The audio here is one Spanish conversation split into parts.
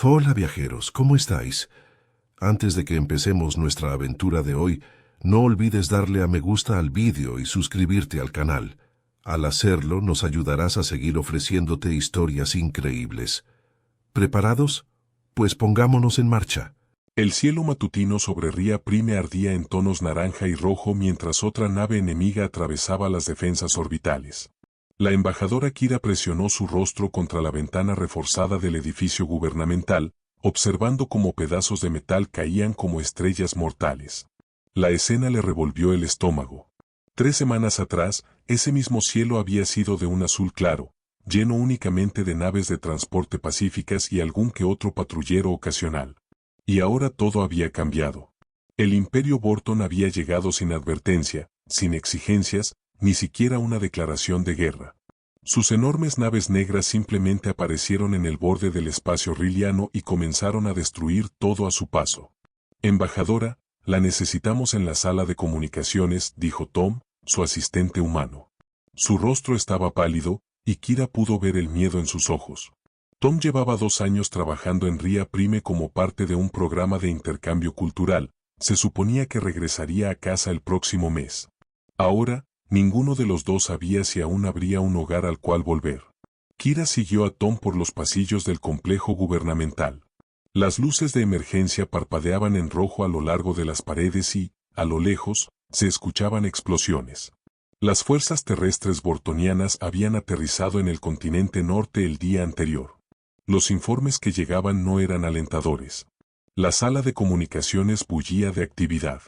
Hola viajeros, ¿cómo estáis? Antes de que empecemos nuestra aventura de hoy, no olvides darle a me gusta al vídeo y suscribirte al canal. Al hacerlo, nos ayudarás a seguir ofreciéndote historias increíbles. ¿Preparados? Pues pongámonos en marcha. El cielo matutino sobre Ría Prime ardía en tonos naranja y rojo mientras otra nave enemiga atravesaba las defensas orbitales. La embajadora Kira presionó su rostro contra la ventana reforzada del edificio gubernamental, observando cómo pedazos de metal caían como estrellas mortales. La escena le revolvió el estómago. 3 semanas atrás, ese mismo cielo había sido de un azul claro, lleno únicamente de naves de transporte pacíficas y algún que otro patrullero ocasional. Y ahora todo había cambiado. El Imperio Borton había llegado sin advertencia, sin exigencias, ni siquiera una declaración de guerra. Sus enormes naves negras simplemente aparecieron en el borde del espacio riliano y comenzaron a destruir todo a su paso. Embajadora, la necesitamos en la sala de comunicaciones, dijo Tom, su asistente humano. Su rostro estaba pálido, y Kira pudo ver el miedo en sus ojos. Tom llevaba 2 años trabajando en Ría Prime como parte de un programa de intercambio cultural. Se suponía que regresaría a casa el próximo mes. Ahora, ninguno de los dos sabía si aún habría un hogar al cual volver. Kira siguió a Tom por los pasillos del complejo gubernamental. Las luces de emergencia parpadeaban en rojo a lo largo de las paredes y, a lo lejos, se escuchaban explosiones. Las fuerzas terrestres bortonianas habían aterrizado en el continente norte el día anterior. Los informes que llegaban no eran alentadores. La sala de comunicaciones bullía de actividad.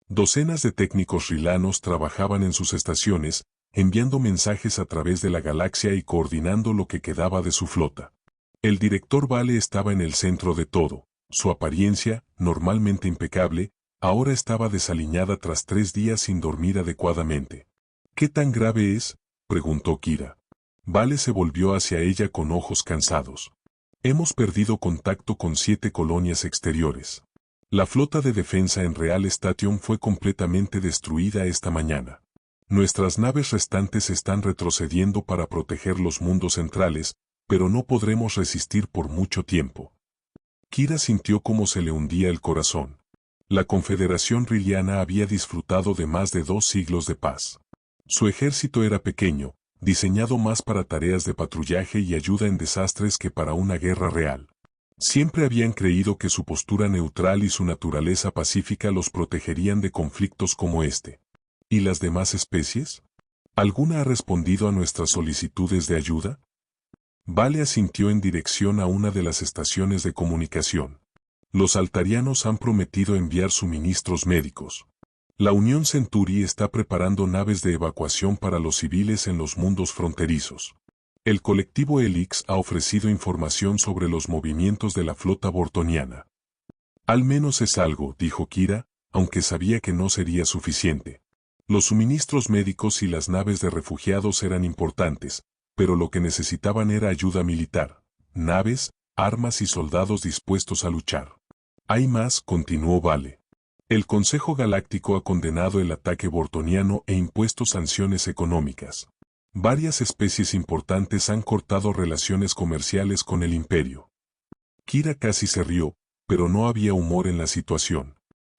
Docenas de técnicos rilanos trabajaban en sus estaciones, enviando mensajes a través de la galaxia y coordinando lo que quedaba de su flota. El director Vale estaba en el centro de todo. Su apariencia, normalmente impecable, ahora estaba desaliñada tras 3 días sin dormir adecuadamente. ¿Qué tan grave es?, preguntó Kira. Vale se volvió hacia ella con ojos cansados. Hemos perdido contacto con 7 colonias exteriores. La flota de defensa en Real Station fue completamente destruida esta mañana. Nuestras naves restantes están retrocediendo para proteger los mundos centrales, pero no podremos resistir por mucho tiempo. Kira sintió cómo se le hundía el corazón. La Confederación Riliana había disfrutado de más de 2 siglos de paz. Su ejército era pequeño, diseñado más para tareas de patrullaje y ayuda en desastres que para una guerra real. Siempre habían creído que su postura neutral y su naturaleza pacífica los protegerían de conflictos como este. ¿Y las demás especies? ¿Alguna ha respondido a nuestras solicitudes de ayuda? Vale asintió en dirección a una de las estaciones de comunicación. Los altarianos han prometido enviar suministros médicos. La Unión Centuri está preparando naves de evacuación para los civiles en los mundos fronterizos. El colectivo Helix ha ofrecido información sobre los movimientos de la flota bortoniana. Al menos es algo, dijo Kira, aunque sabía que no sería suficiente. Los suministros médicos y las naves de refugiados eran importantes, pero lo que necesitaban era ayuda militar, naves, armas y soldados dispuestos a luchar. Hay más, continuó Vale. El Consejo Galáctico ha condenado el ataque bortoniano e impuesto sanciones económicas. Varias especies importantes han cortado relaciones comerciales con el Imperio. Kira casi se rió, pero no había humor en la situación.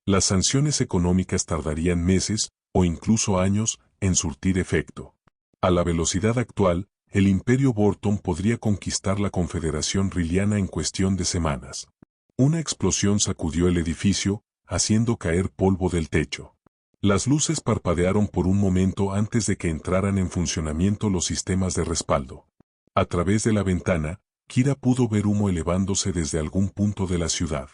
Las sanciones económicas tardarían meses, o incluso años, en surtir efecto. A la velocidad actual, el Imperio Borton podría conquistar la Confederación Riliana en cuestión de semanas. Una explosión sacudió el edificio, haciendo caer polvo del techo. Las luces parpadearon por un momento antes de que entraran en funcionamiento los sistemas de respaldo. A través de la ventana, Kira pudo ver humo elevándose desde algún punto de la ciudad.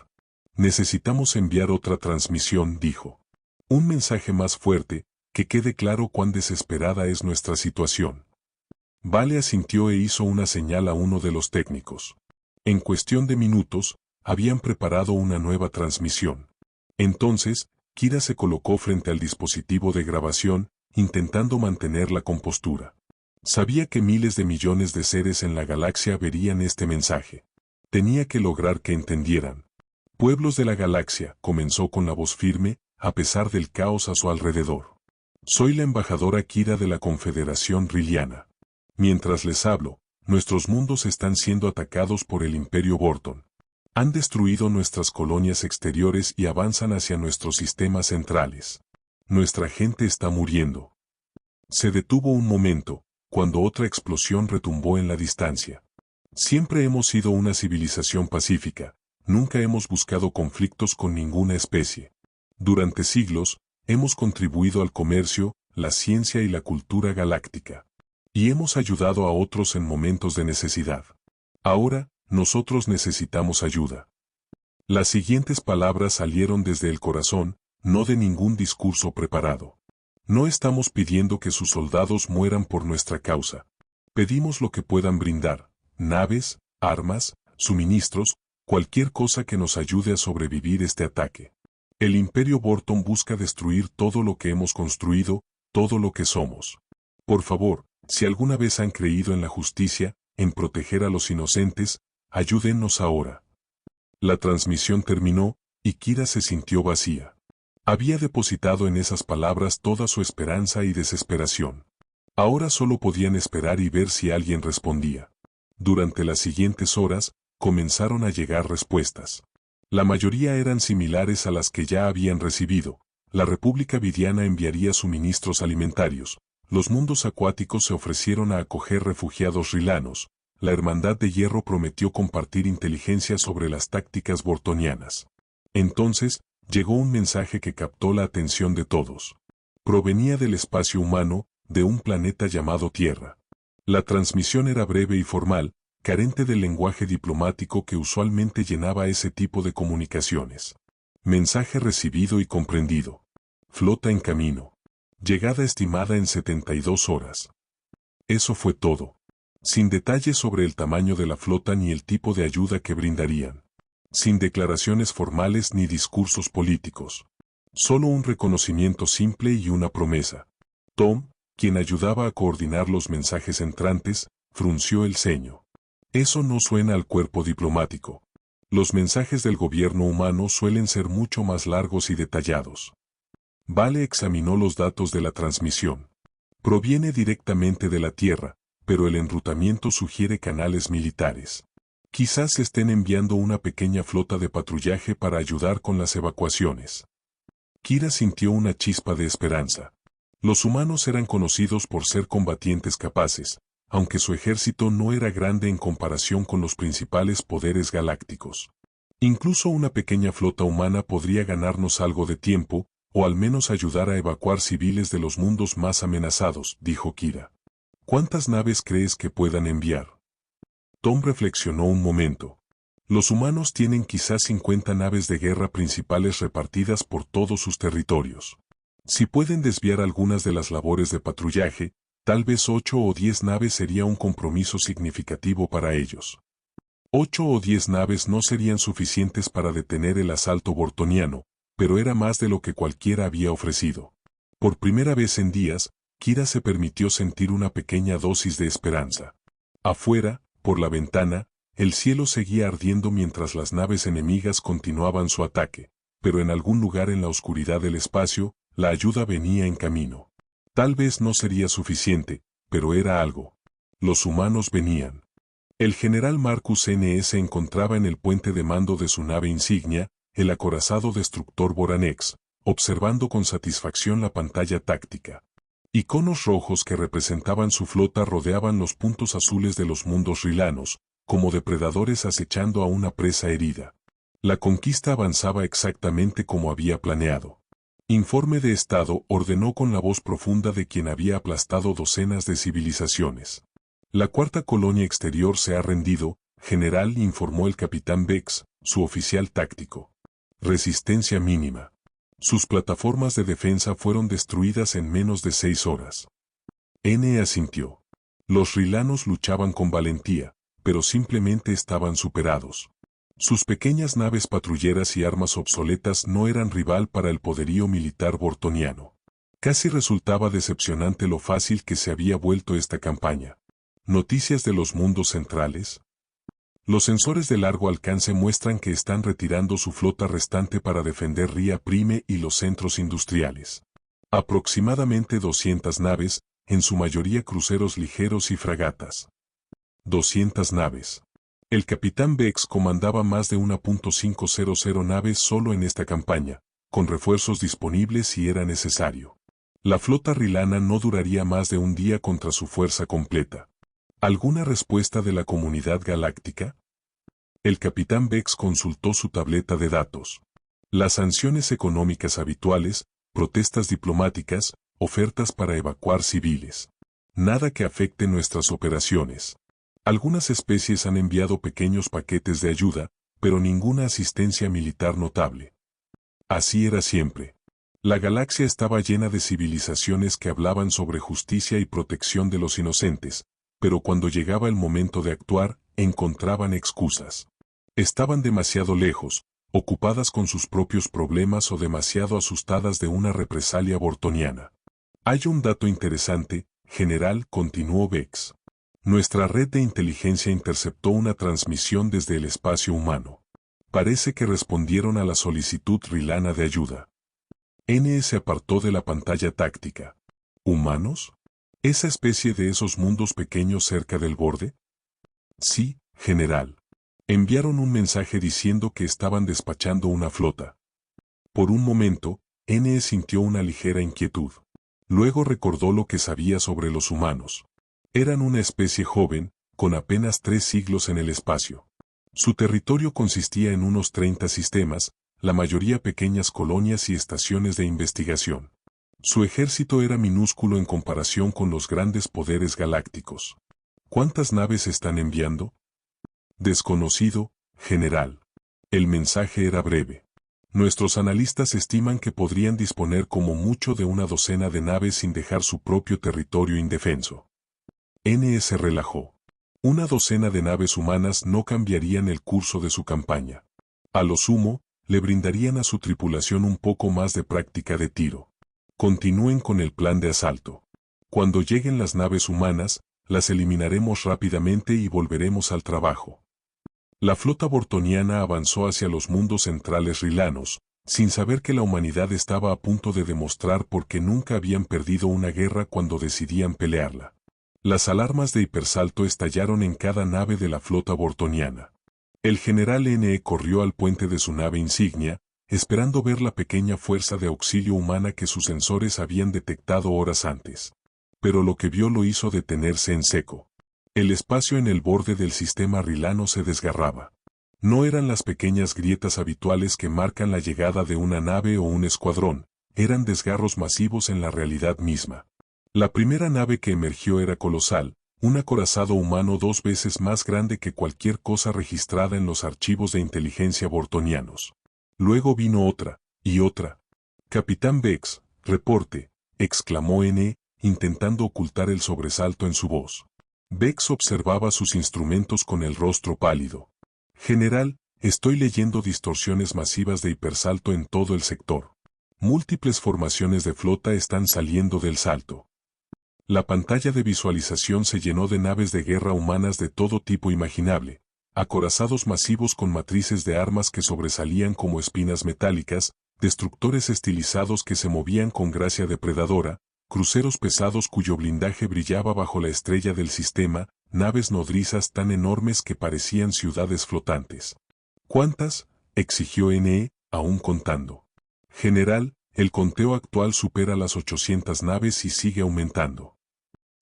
Necesitamos enviar otra transmisión, dijo. Un mensaje más fuerte, que quede claro cuán desesperada es nuestra situación. Vale asintió e hizo una señal a uno de los técnicos. En cuestión de minutos, habían preparado una nueva transmisión. Entonces, Kira se colocó frente al dispositivo de grabación, intentando mantener la compostura. Sabía que miles de millones de seres en la galaxia verían este mensaje. Tenía que lograr que entendieran. Pueblos de la galaxia, comenzó con la voz firme, a pesar del caos a su alrededor. Soy la embajadora Kira de la Confederación Riliana. Mientras les hablo, nuestros mundos están siendo atacados por el Imperio Borton. Han destruido nuestras colonias exteriores y avanzan hacia nuestros sistemas centrales. Nuestra gente está muriendo. Se detuvo un momento, cuando otra explosión retumbó en la distancia. Siempre hemos sido una civilización pacífica, nunca hemos buscado conflictos con ninguna especie. Durante siglos, hemos contribuido al comercio, la ciencia y la cultura galáctica. Y hemos ayudado a otros en momentos de necesidad. Ahora, nosotros necesitamos ayuda. Las siguientes palabras salieron desde el corazón, no de ningún discurso preparado. No estamos pidiendo que sus soldados mueran por nuestra causa. Pedimos lo que puedan brindar, naves, armas, suministros, cualquier cosa que nos ayude a sobrevivir este ataque. El Imperio Borton busca destruir todo lo que hemos construido, todo lo que somos. Por favor, si alguna vez han creído en la justicia, en proteger a los inocentes, ayúdennos ahora. La transmisión terminó, y Kira se sintió vacía. Había depositado en esas palabras toda su esperanza y desesperación. Ahora solo podían esperar y ver si alguien respondía. Durante las siguientes horas, comenzaron a llegar respuestas. La mayoría eran similares a las que ya habían recibido. La República Vidiana enviaría suministros alimentarios. Los mundos acuáticos se ofrecieron a acoger refugiados rilanos. La Hermandad de Hierro prometió compartir inteligencia sobre las tácticas bortonianas. Entonces, llegó un mensaje que captó la atención de todos. Provenía del espacio humano, de un planeta llamado Tierra. La transmisión era breve y formal, carente del lenguaje diplomático que usualmente llenaba ese tipo de comunicaciones. Mensaje recibido y comprendido. Flota en camino. Llegada estimada en 72 horas. Eso fue todo. Sin detalles sobre el tamaño de la flota ni el tipo de ayuda que brindarían. Sin declaraciones formales ni discursos políticos. Solo un reconocimiento simple y una promesa. Tom, quien ayudaba a coordinar los mensajes entrantes, frunció el ceño. Eso no suena al cuerpo diplomático. Los mensajes del gobierno humano suelen ser mucho más largos y detallados. Vale examinó los datos de la transmisión. Proviene directamente de la Tierra, pero el enrutamiento sugiere canales militares. Quizás estén enviando una pequeña flota de patrullaje para ayudar con las evacuaciones. Kira sintió una chispa de esperanza. Los humanos eran conocidos por ser combatientes capaces, aunque su ejército no era grande en comparación con los principales poderes galácticos. Incluso una pequeña flota humana podría ganarnos algo de tiempo, o al menos ayudar a evacuar civiles de los mundos más amenazados, dijo Kira. ¿Cuántas naves crees que puedan enviar? Tom reflexionó un momento. Los humanos tienen quizás 50 naves de guerra principales repartidas por todos sus territorios. Si pueden desviar algunas de las labores de patrullaje, tal vez 8 o 10 naves sería un compromiso significativo para ellos. 8 o 10 naves no serían suficientes para detener el asalto bortoniano, pero era más de lo que cualquiera había ofrecido. Por primera vez en días, Kira se permitió sentir una pequeña dosis de esperanza. Afuera, por la ventana, el cielo seguía ardiendo mientras las naves enemigas continuaban su ataque, pero en algún lugar en la oscuridad del espacio, la ayuda venía en camino. Tal vez no sería suficiente, pero era algo. Los humanos venían. El general Marcus N. se encontraba en el puente de mando de su nave insignia, el acorazado destructor Boranex, observando con satisfacción la pantalla táctica. Iconos rojos que representaban su flota rodeaban los puntos azules de los mundos rilanos, como depredadores acechando a una presa herida. La conquista avanzaba exactamente como había planeado. Informe de Estado ordenó con la voz profunda de quien había aplastado docenas de civilizaciones. La cuarta colonia exterior se ha rendido, general, informó el capitán Bex, su oficial táctico. Resistencia mínima. Sus plataformas de defensa fueron destruidas en menos de 6 horas. N asintió. Los rilanos luchaban con valentía, pero simplemente estaban superados. Sus pequeñas naves patrulleras y armas obsoletas no eran rival para el poderío militar bortoniano. Casi resultaba decepcionante lo fácil que se había vuelto esta campaña. ¿Noticias de los mundos centrales? Los sensores de largo alcance muestran que están retirando su flota restante para defender Ría Prime y los centros industriales. Aproximadamente 200 naves, en su mayoría cruceros ligeros y fragatas. 200 naves. El capitán Bex comandaba más de 1.500 naves solo en esta campaña, con refuerzos disponibles si era necesario. La flota rilana no duraría más de un día contra su fuerza completa. ¿Alguna respuesta de la comunidad galáctica? El capitán Bex consultó su tableta de datos. Las sanciones económicas habituales, protestas diplomáticas, ofertas para evacuar civiles. Nada que afecte nuestras operaciones. Algunas especies han enviado pequeños paquetes de ayuda, pero ninguna asistencia militar notable. Así era siempre. La galaxia estaba llena de civilizaciones que hablaban sobre justicia y protección de los inocentes, pero cuando llegaba el momento de actuar, encontraban excusas. Estaban demasiado lejos, ocupadas con sus propios problemas o demasiado asustadas de una represalia bortoniana. Hay un dato interesante, general, continuó Bex. Nuestra red de inteligencia interceptó una transmisión desde el espacio humano. Parece que respondieron a la solicitud rilana de ayuda. N se apartó de la pantalla táctica. ¿Humanos? ¿Esa especie de esos mundos pequeños cerca del borde? Sí, general. Enviaron un mensaje diciendo que estaban despachando una flota. Por un momento, N sintió una ligera inquietud. Luego recordó lo que sabía sobre los humanos. Eran una especie joven, con apenas 3 siglos en el espacio. Su territorio consistía en unos 30 sistemas, la mayoría pequeñas colonias y estaciones de investigación. Su ejército era minúsculo en comparación con los grandes poderes galácticos. ¿Cuántas naves están enviando? Desconocido, general. El mensaje era breve. Nuestros analistas estiman que podrían disponer como mucho de una docena de naves sin dejar su propio territorio indefenso. N se relajó. Una docena de naves humanas no cambiarían el curso de su campaña. A lo sumo, le brindarían a su tripulación un poco más de práctica de tiro. Continúen con el plan de asalto. Cuando lleguen las naves humanas, las eliminaremos rápidamente y volveremos al trabajo. La flota bortoniana avanzó hacia los mundos centrales rilanos, sin saber que la humanidad estaba a punto de demostrar por qué nunca habían perdido una guerra cuando decidían pelearla. Las alarmas de hipersalto estallaron en cada nave de la flota bortoniana. El general N corrió al puente de su nave insignia, esperando ver la pequeña fuerza de auxilio humana que sus sensores habían detectado horas antes. Pero lo que vio lo hizo detenerse en seco. El espacio en el borde del sistema rilano se desgarraba. No eran las pequeñas grietas habituales que marcan la llegada de una nave o un escuadrón, eran desgarros masivos en la realidad misma. La primera nave que emergió era colosal, un acorazado humano 2 veces más grande que cualquier cosa registrada en los archivos de inteligencia bortonianos. Luego vino otra, y otra. Capitán Bex, reporte, exclamó N, intentando ocultar el sobresalto en su voz. Bex observaba sus instrumentos con el rostro pálido. General, estoy leyendo distorsiones masivas de hipersalto en todo el sector. Múltiples formaciones de flota están saliendo del salto. La pantalla de visualización se llenó de naves de guerra humanas de todo tipo imaginable, acorazados masivos con matrices de armas que sobresalían como espinas metálicas, destructores estilizados que se movían con gracia depredadora, cruceros pesados cuyo blindaje brillaba bajo la estrella del sistema, naves nodrizas tan enormes que parecían ciudades flotantes. ¿Cuántas?, exigió N, aún contando. General, el conteo actual supera las 800 naves y sigue aumentando.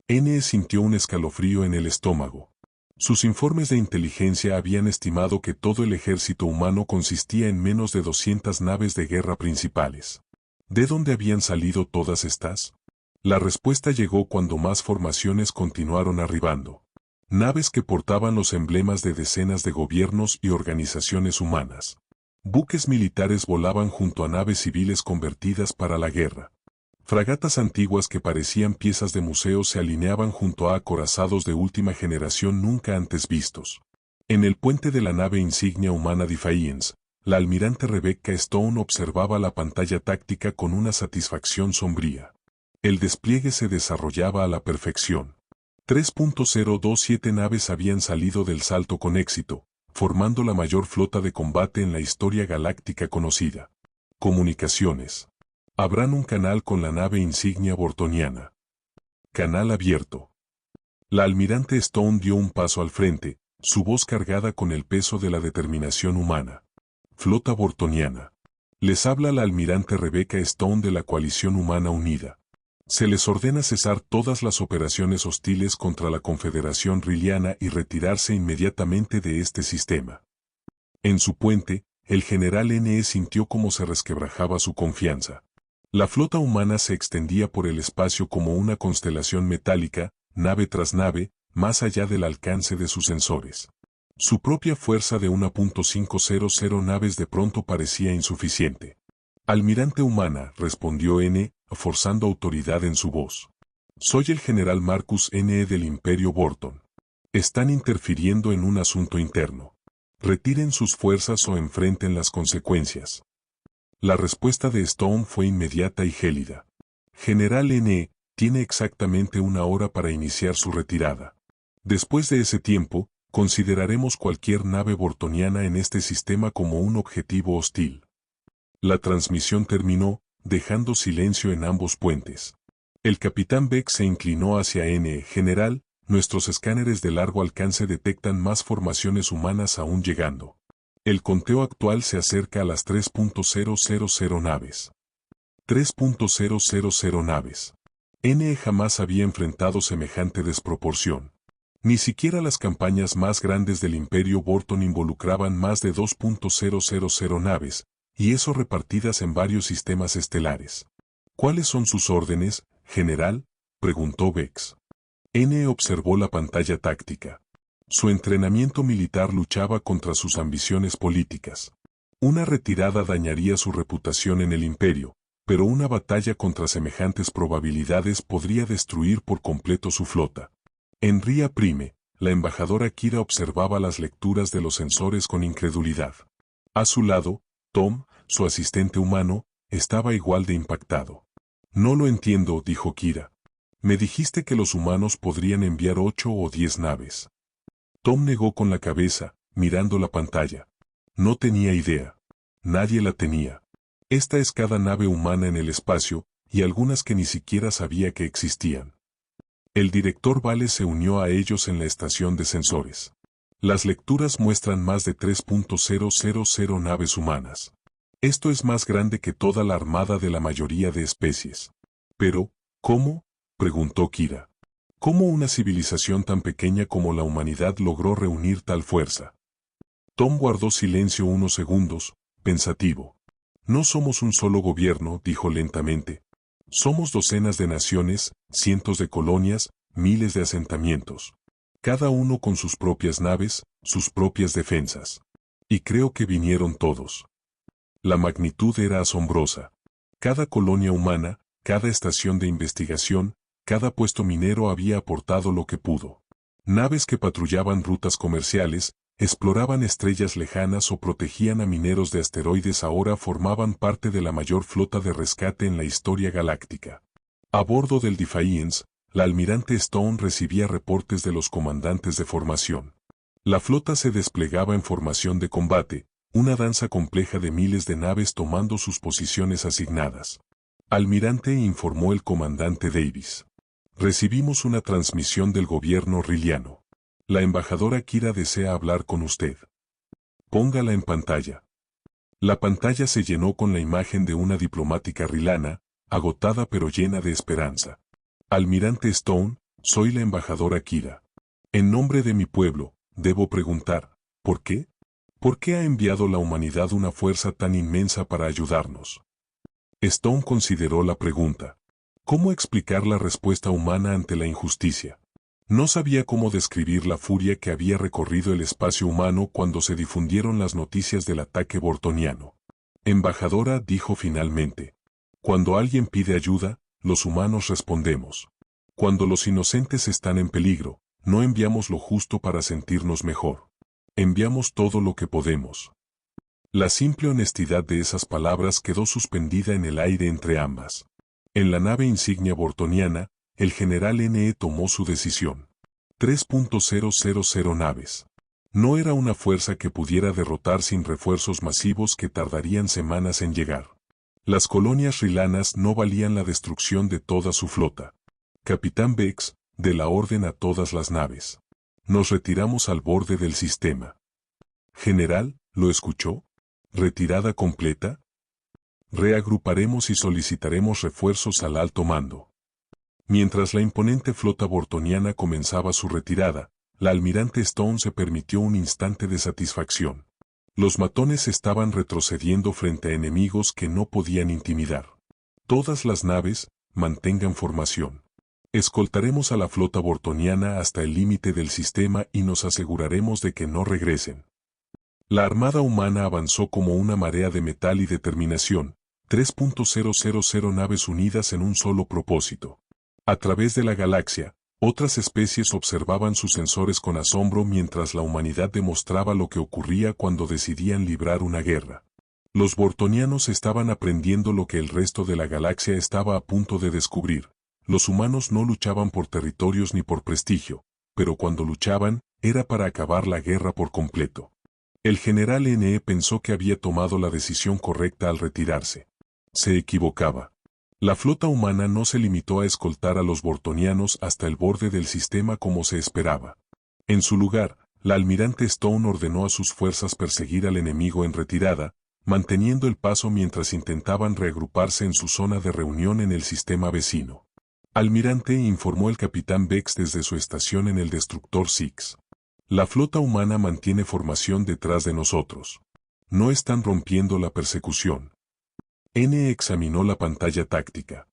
N sintió un escalofrío en el estómago. Sus informes de inteligencia habían estimado que todo el ejército humano consistía en menos de 200 naves de guerra principales. ¿De dónde habían salido todas estas? La respuesta llegó cuando más formaciones continuaron arribando. Naves que portaban los emblemas de decenas de gobiernos y organizaciones humanas. Buques militares volaban junto a naves civiles convertidas para la guerra. Fragatas antiguas que parecían piezas de museo se alineaban junto a acorazados de última generación nunca antes vistos. En el puente de la nave insignia humana Defiance, la almirante Rebecca Stone observaba la pantalla táctica con una satisfacción sombría. El despliegue se desarrollaba a la perfección. 3.027 naves habían salido del salto con éxito, formando la mayor flota de combate en la historia galáctica conocida. Comunicaciones. Abran un canal con la nave insignia bortoniana. Canal abierto. La almirante Stone dio un paso al frente, su voz cargada con el peso de la determinación humana. Flota bortoniana. Les habla la almirante Rebecca Stone de la Coalición Humana Unida. Se les ordena cesar todas las operaciones hostiles contra la Confederación Rilliana y retirarse inmediatamente de este sistema. En su puente, el general N.E. sintió cómo se resquebrajaba su confianza. La flota humana se extendía por el espacio como una constelación metálica, nave tras nave, más allá del alcance de sus sensores. Su propia fuerza de 1.500 naves de pronto parecía insuficiente. Almirante humana, respondió N., forzando autoridad en su voz. Soy el general Marcus N.E. del Imperio Borton. Están interfiriendo en un asunto interno. Retiren sus fuerzas o enfrenten las consecuencias. La respuesta de Stone fue inmediata y gélida. General N.E., tiene exactamente 1 hora para iniciar su retirada. Después de ese tiempo, consideraremos cualquier nave bortoniana en este sistema como un objetivo hostil. La transmisión terminó, dejando silencio en ambos puentes. El capitán Beck se inclinó hacia N. General, nuestros escáneres de largo alcance detectan más formaciones humanas aún llegando. El conteo actual se acerca a las 3.000 naves. 3.000 naves. N. jamás había enfrentado semejante desproporción. Ni siquiera las campañas más grandes del Imperio Borton involucraban más de 2.000 naves, y eso repartidas en varios sistemas estelares. ¿Cuáles son sus órdenes, general?, preguntó Vex. N. observó la pantalla táctica. Su entrenamiento militar luchaba contra sus ambiciones políticas. Una retirada dañaría su reputación en el Imperio, pero una batalla contra semejantes probabilidades podría destruir por completo su flota. En Ría Prime, la embajadora Kira observaba las lecturas de los sensores con incredulidad. A su lado, Tom, su asistente humano, estaba igual de impactado. No lo entiendo, dijo Kira. Me dijiste que los humanos podrían enviar 8 o 10 naves. Tom negó con la cabeza, mirando la pantalla. No tenía idea. Nadie la tenía. Esta es cada nave humana en el espacio, y algunas que ni siquiera sabía que existían. El director Vale se unió a ellos en la estación de sensores. Las lecturas muestran más de 3.000 naves humanas. Esto es más grande que toda la armada de la mayoría de especies. Pero, ¿cómo?, preguntó Kira. ¿Cómo una civilización tan pequeña como la humanidad logró reunir tal fuerza? Tom guardó silencio unos segundos, pensativo. No somos un solo gobierno, dijo lentamente. Somos docenas de naciones, cientos de colonias, miles de asentamientos. Cada uno con sus propias naves, sus propias defensas. Y creo que vinieron todos. La magnitud era asombrosa. Cada colonia humana, cada estación de investigación, cada puesto minero había aportado lo que pudo. Naves que patrullaban rutas comerciales, exploraban estrellas lejanas o protegían a mineros de asteroides ahora formaban parte de la mayor flota de rescate en la historia galáctica. A bordo del Defiance, la almirante Stone recibía reportes de los comandantes de formación. La flota se desplegaba en formación de combate, una danza compleja de miles de naves tomando sus posiciones asignadas. Almirante, informó el comandante Davis. Recibimos una transmisión del gobierno rilliano. La embajadora Kira desea hablar con usted. Póngala en pantalla. La pantalla se llenó con la imagen de una diplomática rilana, agotada pero llena de esperanza. Almirante Stone, soy la embajadora Kira. En nombre de mi pueblo, debo preguntar, ¿por qué? ¿Por qué ha enviado la humanidad una fuerza tan inmensa para ayudarnos? Stone consideró la pregunta. ¿Cómo explicar la respuesta humana ante la injusticia? No sabía cómo describir la furia que había recorrido el espacio humano cuando se difundieron las noticias del ataque bortoniano. Embajadora, dijo finalmente. Cuando alguien pide ayuda, los humanos respondemos. Cuando los inocentes están en peligro, no enviamos lo justo para sentirnos mejor. Enviamos todo lo que podemos. La simple honestidad de esas palabras quedó suspendida en el aire entre ambas. En la nave insignia bortoniana, el general N.E. tomó su decisión. 3.000 naves. No era una fuerza que pudiera derrotar sin refuerzos masivos que tardarían semanas en llegar. Las colonias rilanas no valían la destrucción de toda su flota. Capitán Bex, de la orden a todas las naves. Nos retiramos al borde del sistema. General, ¿lo escuchó? ¿Retirada completa? Reagruparemos y solicitaremos refuerzos al alto mando. Mientras la imponente flota bortoniana comenzaba su retirada, la almirante Stone se permitió un instante de satisfacción. Los matones estaban retrocediendo frente a enemigos que no podían intimidar. Todas las naves, mantengan formación. Escoltaremos a la flota bortoniana hasta el límite del sistema y nos aseguraremos de que no regresen. La armada humana avanzó como una marea de metal y determinación, 3.000 naves unidas en un solo propósito. A través de la galaxia, otras especies observaban sus sensores con asombro mientras la humanidad demostraba lo que ocurría cuando decidían librar una guerra. Los bortonianos estaban aprendiendo lo que el resto de la galaxia estaba a punto de descubrir. Los humanos no luchaban por territorios ni por prestigio, pero cuando luchaban, era para acabar la guerra por completo. El general NE pensó que había tomado la decisión correcta al retirarse. Se equivocaba. La flota humana no se limitó a escoltar a los bortonianos hasta el borde del sistema como se esperaba. En su lugar, la almirante Stone ordenó a sus fuerzas perseguir al enemigo en retirada, manteniendo el paso mientras intentaban reagruparse en su zona de reunión en el sistema vecino. Almirante, informó el capitán Vex desde su estación en el destructor Six. La flota humana mantiene formación detrás de nosotros. No están rompiendo la persecución. N examinó la pantalla táctica.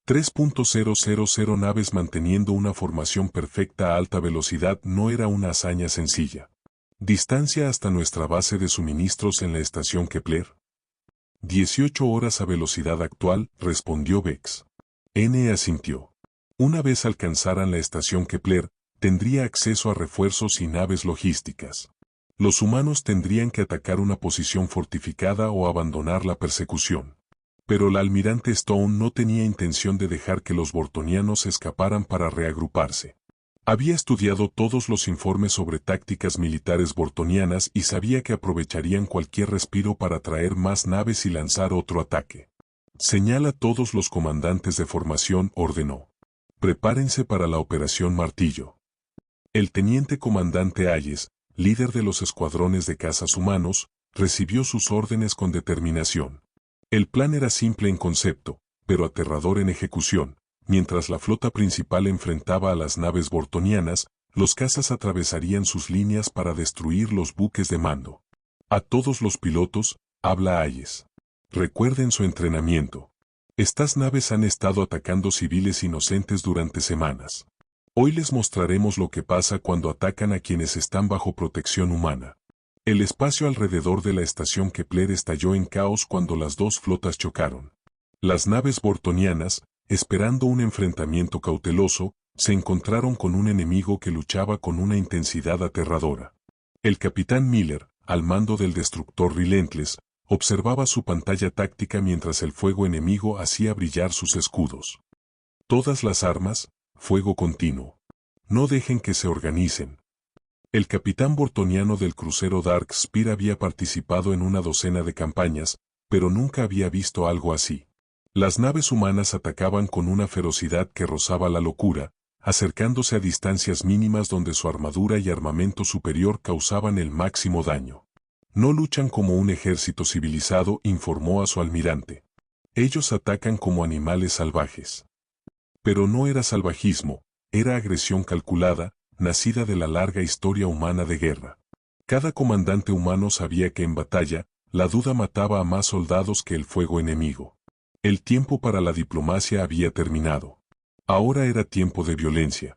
3.000 naves manteniendo una formación perfecta a alta velocidad no era una hazaña sencilla. Distancia hasta nuestra base de suministros en la estación Kepler. 18 horas a velocidad actual, respondió Vex. N asintió. Una vez alcanzaran la estación Kepler, tendría acceso a refuerzos y naves logísticas. Los humanos tendrían que atacar una posición fortificada o abandonar la persecución. Pero la almirante Stone no tenía intención de dejar que los bortonianos escaparan para reagruparse. Había estudiado todos los informes sobre tácticas militares bortonianas y sabía que aprovecharían cualquier respiro para traer más naves y lanzar otro ataque. Señala a todos los comandantes de formación, ordenó. Prepárense para la operación Martillo. El teniente comandante Hayes, líder de los escuadrones de cazas humanos, recibió sus órdenes con determinación. El plan era simple en concepto, pero aterrador en ejecución. Mientras la flota principal enfrentaba a las naves bortonianas, los cazas atravesarían sus líneas para destruir los buques de mando. A todos los pilotos, habla Hayes. Recuerden su entrenamiento. Estas naves han estado atacando civiles inocentes durante semanas. Hoy les mostraremos lo que pasa cuando atacan a quienes están bajo protección humana. El espacio alrededor de la estación Kepler estalló en caos cuando las dos flotas chocaron. Las naves bortonianas, esperando un enfrentamiento cauteloso, se encontraron con un enemigo que luchaba con una intensidad aterradora. El capitán Miller, al mando del destructor Relentless, observaba su pantalla táctica mientras el fuego enemigo hacía brillar sus escudos. Todas las armas, fuego continuo. No dejen que se organicen. El capitán bortoniano del crucero Dark Spear había participado en una docena de campañas, pero nunca había visto algo así. Las naves humanas atacaban con una ferocidad que rozaba la locura, acercándose a distancias mínimas donde su armadura y armamento superior causaban el máximo daño. No luchan como un ejército civilizado, informó a su almirante. Ellos atacan como animales salvajes. Pero no era salvajismo, era agresión calculada, nacida de la larga historia humana de guerra. Cada comandante humano sabía que en batalla, la duda mataba a más soldados que el fuego enemigo. El tiempo para la diplomacia había terminado. Ahora era tiempo de violencia.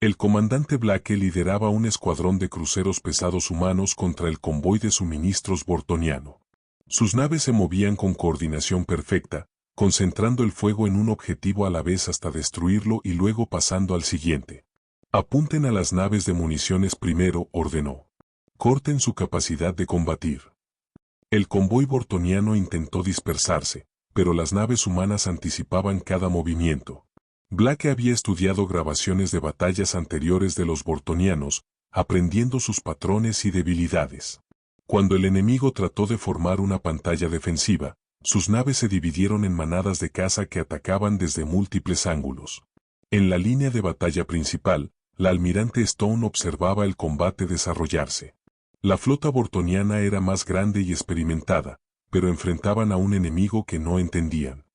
El comandante Blake lideraba un escuadrón de cruceros pesados humanos contra el convoy de suministros bortoniano. Sus naves se movían con coordinación perfecta, concentrando el fuego en un objetivo a la vez hasta destruirlo y luego pasando al siguiente. Apunten a las naves de municiones primero, ordenó. Corten su capacidad de combatir. El convoy bortoniano intentó dispersarse, pero las naves humanas anticipaban cada movimiento. Blake había estudiado grabaciones de batallas anteriores de los bortonianos, aprendiendo sus patrones y debilidades. Cuando el enemigo trató de formar una pantalla defensiva, sus naves se dividieron en manadas de caza que atacaban desde múltiples ángulos. En la línea de batalla principal, la almirante Stone observaba el combate desarrollarse. La flota bortoniana era más grande y experimentada, pero enfrentaban a un enemigo que no entendían.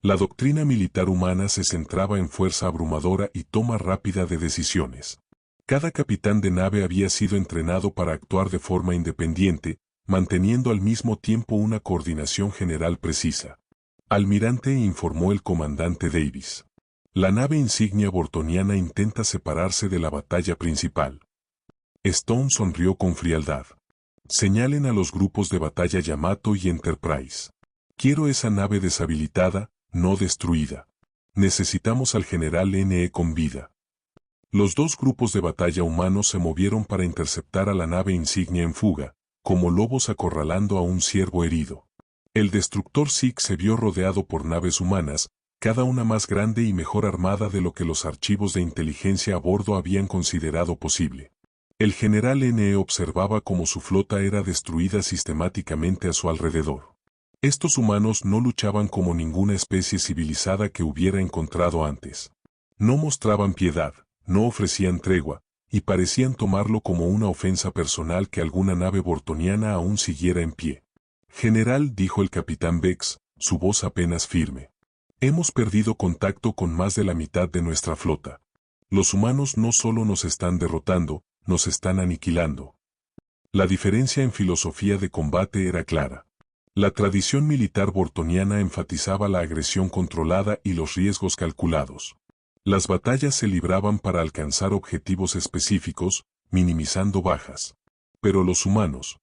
La doctrina militar humana se centraba en fuerza abrumadora y toma rápida de decisiones. Cada capitán de nave había sido entrenado para actuar de forma independiente, manteniendo al mismo tiempo una coordinación general precisa. Almirante, informó el comandante Davis. La nave insignia bortoniana intenta separarse de la batalla principal. Stone sonrió con frialdad. Señalen a los grupos de batalla Yamato y Enterprise. Quiero esa nave deshabilitada, no destruida. Necesitamos al general NE con vida. Los dos grupos de batalla humanos se movieron para interceptar a la nave insignia en fuga, como lobos acorralando a un ciervo herido. El destructor Zeke se vio rodeado por naves humanas, cada una más grande y mejor armada de lo que los archivos de inteligencia a bordo habían considerado posible. El general NE observaba cómo su flota era destruida sistemáticamente a su alrededor. Estos humanos no luchaban como ninguna especie civilizada que hubiera encontrado antes. No mostraban piedad, no ofrecían tregua, y parecían tomarlo como una ofensa personal que alguna nave bortoniana aún siguiera en pie. General, dijo el capitán Bex, su voz apenas firme. Hemos perdido contacto con más de la mitad de nuestra flota. Los humanos no solo nos están derrotando, nos están aniquilando. La diferencia en filosofía de combate era clara. La tradición militar bortoniana enfatizaba la agresión controlada y los riesgos calculados. Las batallas se libraban para alcanzar objetivos específicos, minimizando bajas. Pero los humanos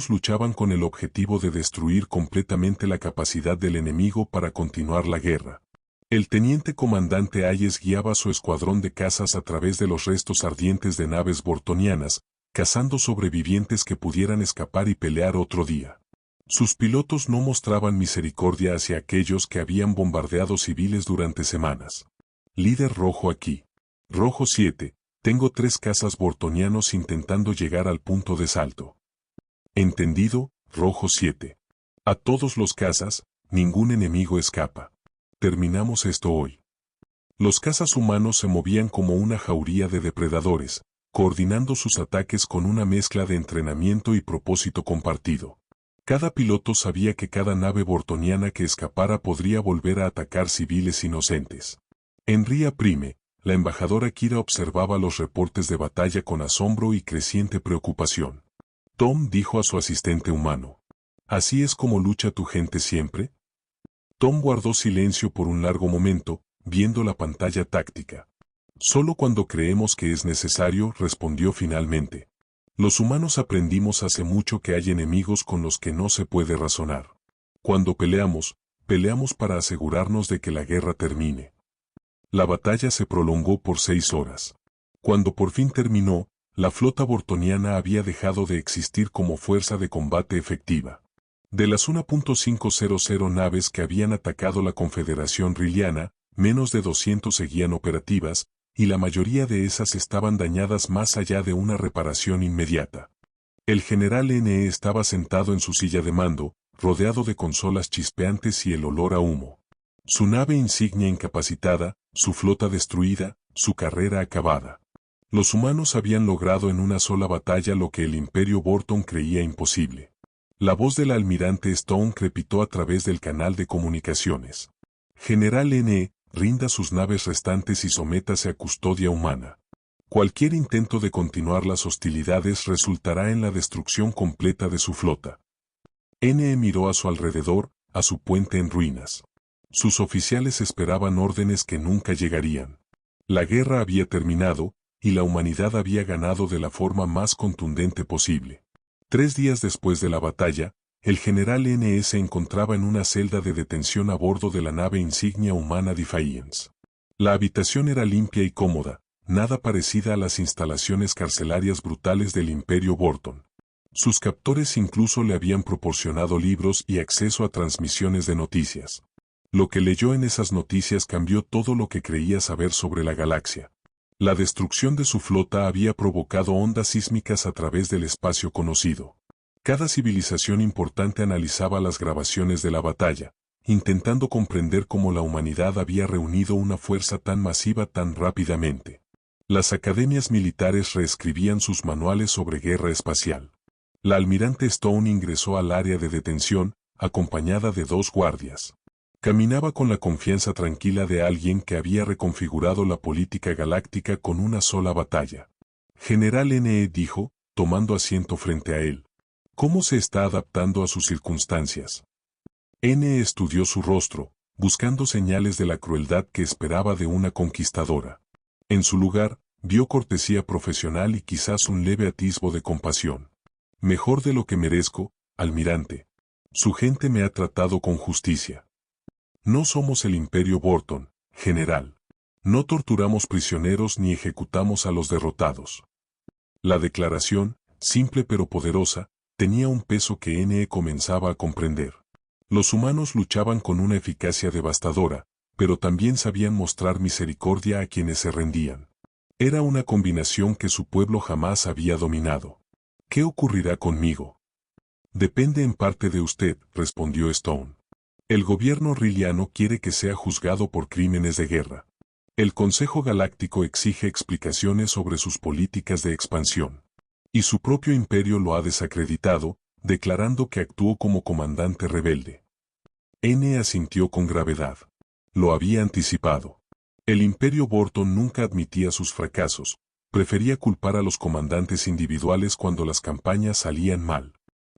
luchaban con el objetivo de destruir completamente la capacidad del enemigo para continuar la guerra. El teniente comandante Hayes guiaba su escuadrón de cazas a través de los restos ardientes de naves bortonianas, cazando sobrevivientes que pudieran escapar y pelear otro día. Sus pilotos no mostraban misericordia hacia aquellos que habían bombardeado civiles durante semanas. Líder rojo aquí. Rojo 7, tengo 3 cazas bortonianos intentando llegar al punto de salto. Entendido, rojo 7. A todos los cazas, ningún enemigo escapa. Terminamos esto hoy. Los cazas humanos se movían como una jauría de depredadores, coordinando sus ataques con una mezcla de entrenamiento y propósito compartido. Cada piloto sabía que cada nave bortoniana que escapara podría volver a atacar civiles inocentes. En Ría Prime, la embajadora Kira observaba los reportes de batalla con asombro y creciente preocupación. Tom dijo a su asistente humano. ¿Así es como lucha tu gente siempre? Tom guardó silencio por un largo momento, viendo la pantalla táctica. Solo cuando creemos que es necesario, respondió finalmente. Los humanos aprendimos hace mucho que hay enemigos con los que no se puede razonar. Cuando peleamos para asegurarnos de que la guerra termine. La batalla se prolongó por 6 horas. Cuando por fin terminó, la flota bortoniana había dejado de existir como fuerza de combate efectiva. De las 1.500 naves que habían atacado la Confederación Rilliana, menos de 200 seguían operativas, y la mayoría de esas estaban dañadas más allá de una reparación inmediata. El general NE estaba sentado en su silla de mando, rodeado de consolas chispeantes y el olor a humo. Su nave insignia incapacitada, su flota destruida, su carrera acabada. Los humanos habían logrado en una sola batalla lo que el Imperio Borton creía imposible. La voz del almirante Stone crepitó a través del canal de comunicaciones. General NE, rinda sus naves restantes y sométase a custodia humana. Cualquier intento de continuar las hostilidades resultará en la destrucción completa de su flota. NE miró a su alrededor, a su puente en ruinas. Sus oficiales esperaban órdenes que nunca llegarían. La guerra había terminado, y la humanidad había ganado de la forma más contundente posible. 3 días después de la batalla, el general NE se encontraba en una celda de detención a bordo de la nave insignia humana Defiance. La habitación era limpia y cómoda, nada parecida a las instalaciones carcelarias brutales del Imperio Borton. Sus captores incluso le habían proporcionado libros y acceso a transmisiones de noticias. Lo que leyó en esas noticias cambió todo lo que creía saber sobre la galaxia. La destrucción de su flota había provocado ondas sísmicas a través del espacio conocido. Cada civilización importante analizaba las grabaciones de la batalla, intentando comprender cómo la humanidad había reunido una fuerza tan masiva tan rápidamente. Las academias militares reescribían sus manuales sobre guerra espacial. La almirante Stone ingresó al área de detención, acompañada de 2 guardias. Caminaba con la confianza tranquila de alguien que había reconfigurado la política galáctica con una sola batalla. General N.E. dijo, tomando asiento frente a él. ¿Cómo se está adaptando a sus circunstancias? N.E. estudió su rostro, buscando señales de la crueldad que esperaba de una conquistadora. En su lugar, vio cortesía profesional y quizás un leve atisbo de compasión. Mejor de lo que merezco, almirante. Su gente me ha tratado con justicia. No somos el Imperio Borton, general. No torturamos prisioneros ni ejecutamos a los derrotados. La declaración, simple pero poderosa, tenía un peso que N.E. comenzaba a comprender. Los humanos luchaban con una eficacia devastadora, pero también sabían mostrar misericordia a quienes se rendían. Era una combinación que su pueblo jamás había dominado. ¿Qué ocurrirá conmigo? Depende en parte de usted, respondió Stone. El gobierno rilliano quiere que sea juzgado por crímenes de guerra. El Consejo Galáctico exige explicaciones sobre sus políticas de expansión. Y su propio imperio lo ha desacreditado, declarando que actuó como comandante rebelde. N asintió con gravedad. Lo había anticipado. El Imperio Borton nunca admitía sus fracasos, prefería culpar a los comandantes individuales cuando las campañas salían mal.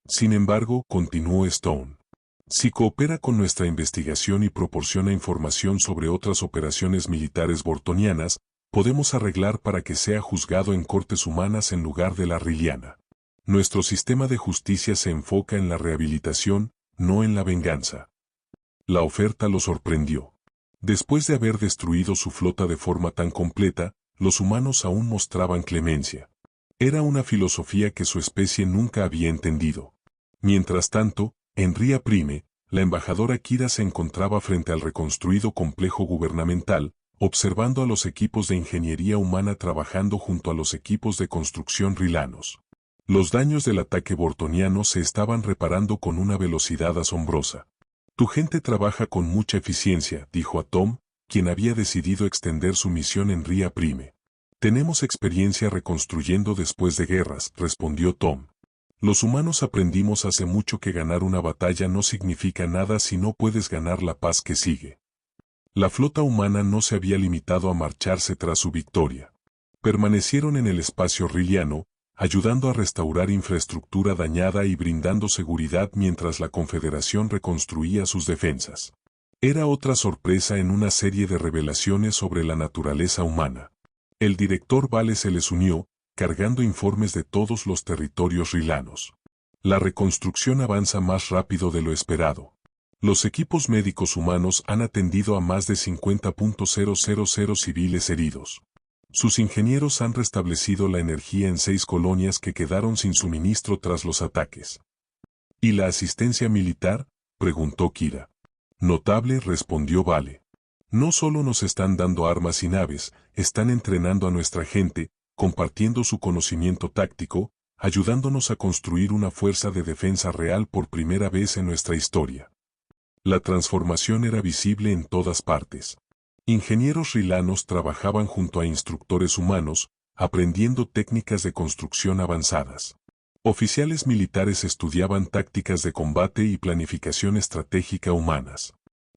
Sin embargo, continuó Stone. Si coopera con nuestra investigación y proporciona información sobre otras operaciones militares bortonianas, podemos arreglar para que sea juzgado en cortes humanas en lugar de la rilliana. Nuestro sistema de justicia se enfoca en la rehabilitación, no en la venganza. La oferta lo sorprendió. Después de haber destruido su flota de forma tan completa, los humanos aún mostraban clemencia. Era una filosofía que su especie nunca había entendido. Mientras tanto, en Ría Prime, la embajadora Kira se encontraba frente al reconstruido complejo gubernamental, observando a los equipos de ingeniería humana trabajando junto a los equipos de construcción rilanos. Los daños del ataque bortoniano se estaban reparando con una velocidad asombrosa. Tu gente trabaja con mucha eficiencia, dijo a Tom, quien había decidido extender su misión en Ría Prime. Tenemos experiencia reconstruyendo después de guerras, respondió Tom. Los humanos aprendimos hace mucho que ganar una batalla no significa nada si no puedes ganar la paz que sigue. La flota humana no se había limitado a marcharse tras su victoria. Permanecieron en el espacio rilliano, ayudando a restaurar infraestructura dañada y brindando seguridad mientras la Confederación reconstruía sus defensas. Era otra sorpresa en una serie de revelaciones sobre la naturaleza humana. El director Vale se les unió, cargando informes de todos los territorios rilanos. La reconstrucción avanza más rápido de lo esperado. Los equipos médicos humanos han atendido a más de 50,000 civiles heridos. Sus ingenieros han restablecido la energía en 6 colonias que quedaron sin suministro tras los ataques. ¿Y la asistencia militar?, preguntó Kira. Notable, respondió Vale. No solo nos están dando armas y naves, están entrenando a nuestra gente, compartiendo su conocimiento táctico, ayudándonos a construir una fuerza de defensa real por primera vez en nuestra historia. La transformación era visible en todas partes. Ingenieros rilanos trabajaban junto a instructores humanos, aprendiendo técnicas de construcción avanzadas. Oficiales militares estudiaban tácticas de combate y planificación estratégica humanas.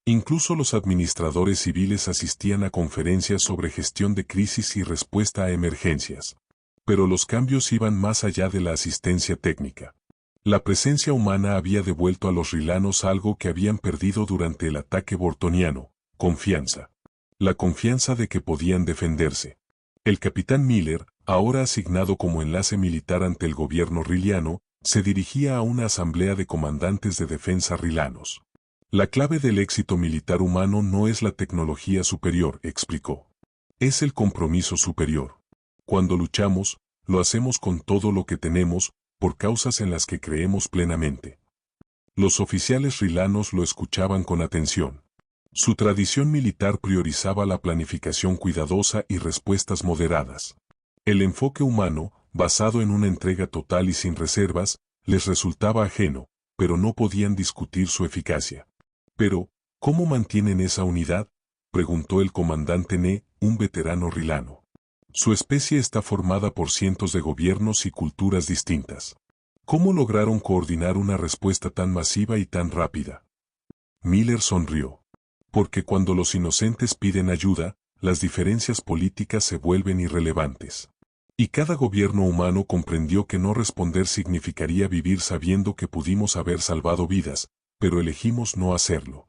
Incluso los administradores civiles asistían a conferencias sobre gestión de crisis y respuesta a emergencias. Pero los cambios iban más allá de la asistencia técnica. La presencia humana había devuelto a los rilanos algo que habían perdido durante el ataque bortoniano: confianza. La confianza de que podían defenderse. El capitán Miller, ahora asignado como enlace militar ante el gobierno rilliano, se dirigía a una asamblea de comandantes de defensa rilanos. La clave del éxito militar humano no es la tecnología superior, explicó. Es el compromiso superior. Cuando luchamos, lo hacemos con todo lo que tenemos, por causas en las que creemos plenamente. Los oficiales rilanos lo escuchaban con atención. Su tradición militar priorizaba la planificación cuidadosa y respuestas moderadas. El enfoque humano, basado en una entrega total y sin reservas, les resultaba ajeno, pero no podían discutir su eficacia. Pero, ¿cómo mantienen esa unidad?, preguntó el comandante Ne, un veterano rilano. Su especie está formada por cientos de gobiernos y culturas distintas. ¿Cómo lograron coordinar una respuesta tan masiva y tan rápida? Miller sonrió. Porque cuando los inocentes piden ayuda, las diferencias políticas se vuelven irrelevantes. Y cada gobierno humano comprendió que no responder significaría vivir sabiendo que pudimos haber salvado vidas, pero elegimos no hacerlo.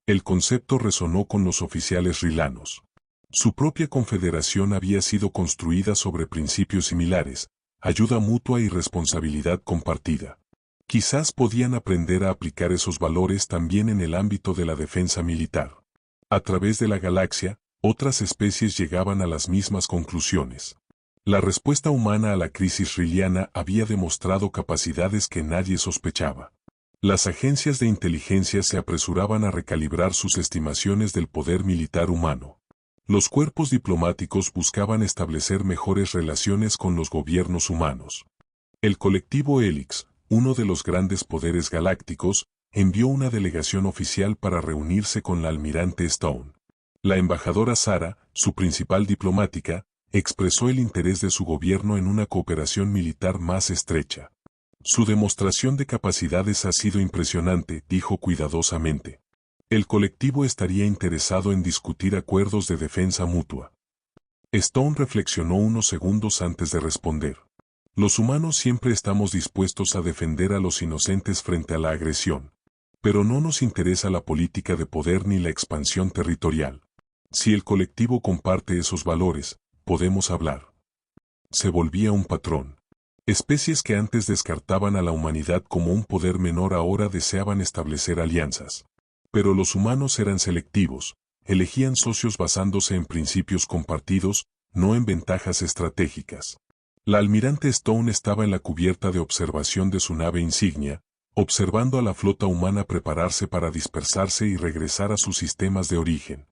El concepto resonó con los oficiales rilanos. Su propia confederación había sido construida sobre principios similares, ayuda mutua y responsabilidad compartida. Quizás podían aprender a aplicar esos valores también en el ámbito de la defensa militar. A través de la galaxia, otras especies llegaban a las mismas conclusiones. La respuesta humana a la crisis riliana había demostrado capacidades que nadie sospechaba. Las agencias de inteligencia se apresuraban a recalibrar sus estimaciones del poder militar humano. Los cuerpos diplomáticos buscaban establecer mejores relaciones con los gobiernos humanos. El colectivo Helix, uno de los grandes poderes galácticos, envió una delegación oficial para reunirse con la almirante Stone. La embajadora Sara, su principal diplomática, expresó el interés de su gobierno en una cooperación militar más estrecha. Su demostración de capacidades ha sido impresionante, dijo cuidadosamente. El colectivo estaría interesado en discutir acuerdos de defensa mutua. Stone reflexionó unos segundos antes de responder. Los humanos siempre estamos dispuestos a defender a los inocentes frente a la agresión. Pero no nos interesa la política de poder ni la expansión territorial. Si el colectivo comparte esos valores, podemos hablar. Se volvía un patrón. Especies que antes descartaban a la humanidad como un poder menor ahora deseaban establecer alianzas. Pero los humanos eran selectivos, elegían socios basándose en principios compartidos, no en ventajas estratégicas. La almirante Stone estaba en la cubierta de observación de su nave insignia, observando a la flota humana prepararse para dispersarse y regresar a sus sistemas de origen.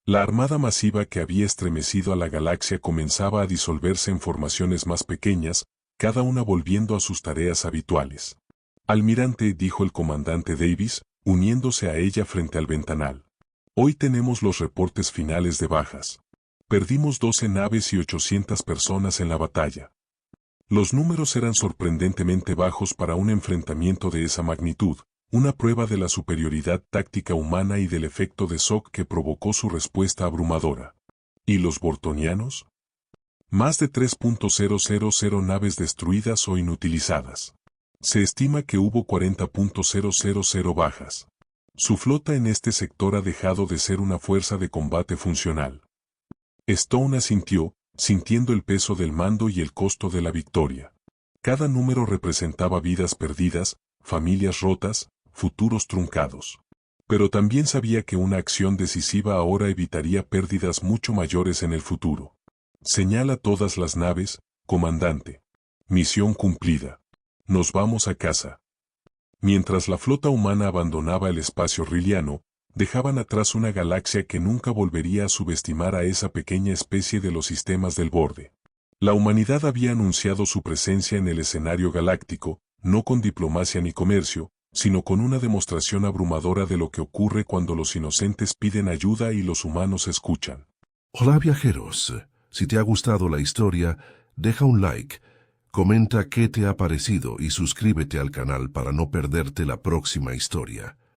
La armada masiva que había estremecido a la galaxia comenzaba a disolverse en formaciones más pequeñas, cada una volviendo a sus tareas habituales. Almirante, dijo el comandante Davis, uniéndose a ella frente al ventanal. Hoy tenemos los reportes finales de bajas. Perdimos 12 naves y 800 personas en la batalla. Los números eran sorprendentemente bajos para un enfrentamiento de esa magnitud, una prueba de la superioridad táctica humana y del efecto de shock que provocó su respuesta abrumadora. ¿Y los bortonianos? Más de 3.000 naves destruidas o inutilizadas. Se estima que hubo 40.000 bajas. Su flota en este sector ha dejado de ser una fuerza de combate funcional. Stone asintió, sintiendo el peso del mando y el costo de la victoria. Cada número representaba vidas perdidas, familias rotas, futuros truncados. Pero también sabía que una acción decisiva ahora evitaría pérdidas mucho mayores en el futuro. Señala todas las naves, comandante. Misión cumplida. Nos vamos a casa. Mientras la flota humana abandonaba el espacio riliano, dejaban atrás una galaxia que nunca volvería a subestimar a esa pequeña especie de los sistemas del borde. La humanidad había anunciado su presencia en el escenario galáctico, no con diplomacia ni comercio, sino con una demostración abrumadora de lo que ocurre cuando los inocentes piden ayuda y los humanos escuchan. Hola viajeros, si te ha gustado la historia, deja un like, comenta qué te ha parecido y suscríbete al canal para no perderte la próxima historia.